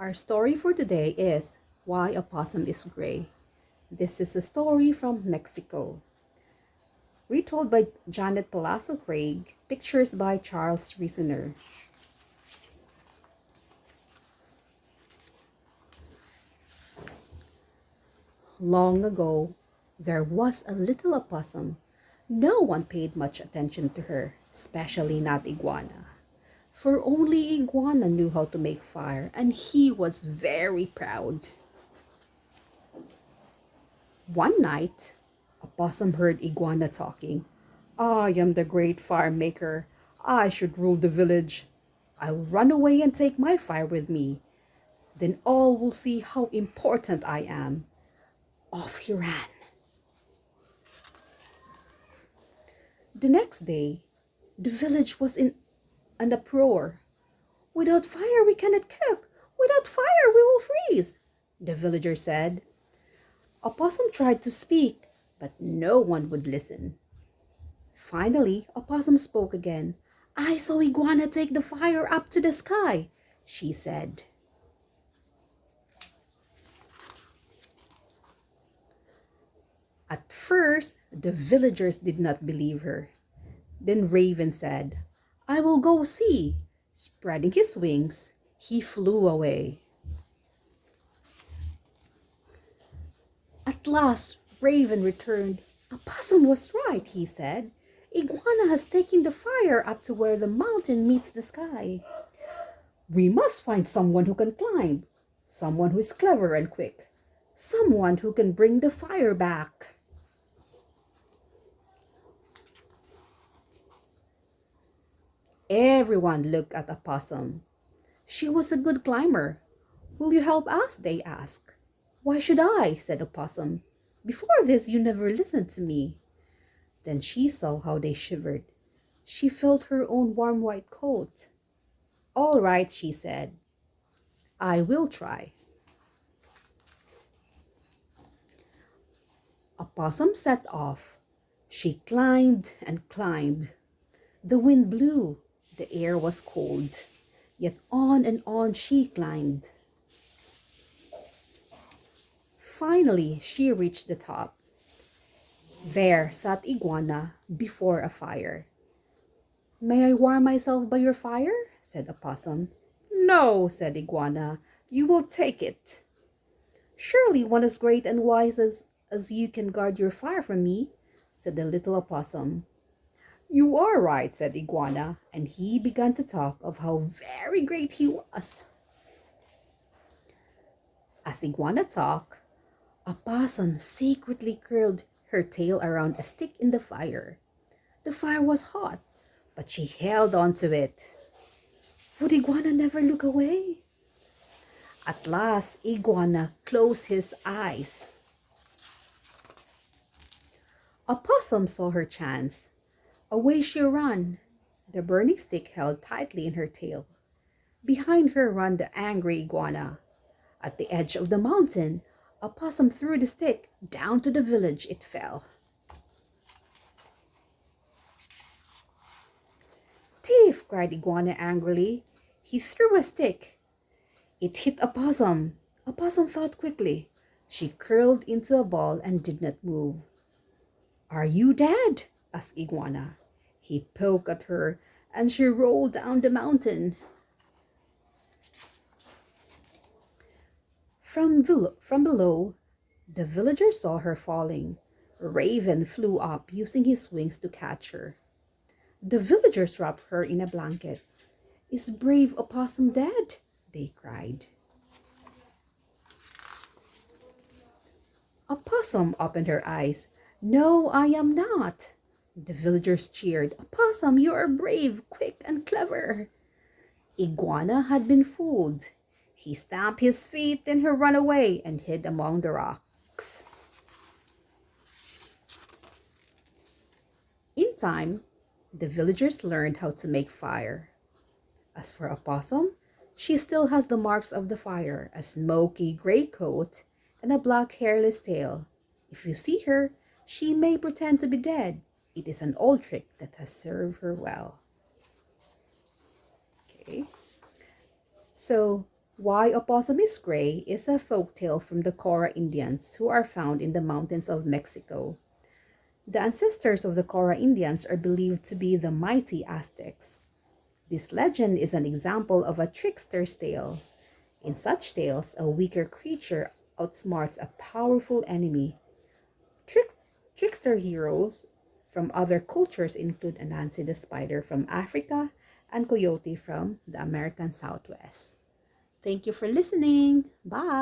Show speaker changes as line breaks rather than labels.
Our story for today is Why a Possum is Gray. This is a story from Mexico. Retold by Janet Palazzo Craig, pictures by Charles Reasoner. Long ago, there was a little opossum. No one paid much attention to her, especially not Iguana. For only Iguana knew how to make fire, and he was very proud. One night, a possum heard Iguana talking. I am the great fire maker. I should rule the village. I'll run away and take my fire with me. Then all will see how important I am. Off he ran. The next day, the village was in an uproar. Without fire, we cannot cook. Without fire, we will freeze, the villager said. A possum tried to speak, but no one would listen. Finally, a possum spoke again. I saw Iguana take the fire up to the sky, she said. At first, the villagers did not believe her. Then Raven said, I will go see. Spreading his wings, he flew away. At last, Raven returned. A possum was right, he said. Iguana has taken the fire up to where the mountain meets the sky. We must find someone who can climb, someone who is clever and quick, someone who can bring the fire back. Everyone looked at a possum. She was a good climber. Will you help us? They asked. Why should I? Said a possum. Before this, you never listened to me. Then she saw how they shivered. She felt her own warm white coat. All right, she said. I will try. A possum set off. She climbed and climbed. The wind blew. The air was cold. Yet on and on she climbed. Finally, she reached the top. There sat Iguana before a fire. May I warm myself by your fire? Said a possum. No, said Iguana. You will take it. Surely one as great and wise as you can guard your fire from me, said the little opossum. You are right, said Iguana, and he began to talk of how very great he was. As Iguana talked, a possum secretly curled her tail around a stick in the fire. The fire was hot, but she held on to it. Would Iguana never look away? At last, Iguana closed his eyes. A possum saw her chance. Away she ran, the burning stick held tightly in her tail. Behind her ran the angry Iguana. At the edge of the mountain, a possum threw the stick. Down to the village it fell. Thief! Cried Iguana angrily. He threw a stick. It hit a possum. A possum thought quickly. She curled into a ball and did not move. Are you dead? Asked Iguana. He poked at her, and she rolled down the mountain. From below, the villagers saw her falling. Raven flew up, using his wings to catch her. The villagers wrapped her in a blanket. Is brave opossum dead? They cried. Opossum opened her eyes. No, I am not. The villagers cheered. Opossum, you are brave, quick, and clever. Iguana had been fooled. He stamped his feet, then he ran away and hid among the rocks. In time, the villagers learned how to make fire. As for Opossum, she still has the marks of the fire, a smoky gray coat and a black hairless tail. If you see her, she may pretend to be dead. It is an old trick that has served her well. Okay, so Why Opossum is Gray is a folk tale from the Cora Indians who are found in the mountains of Mexico. The ancestors of the Cora Indians are believed to be the mighty Aztecs. This legend is an example of a trickster's tale. In such tales, a weaker creature outsmarts a powerful enemy. Trick- Trickster heroes from other cultures include Anansi the spider from Africa and Coyote from the American Southwest. Thank you for listening. Bye.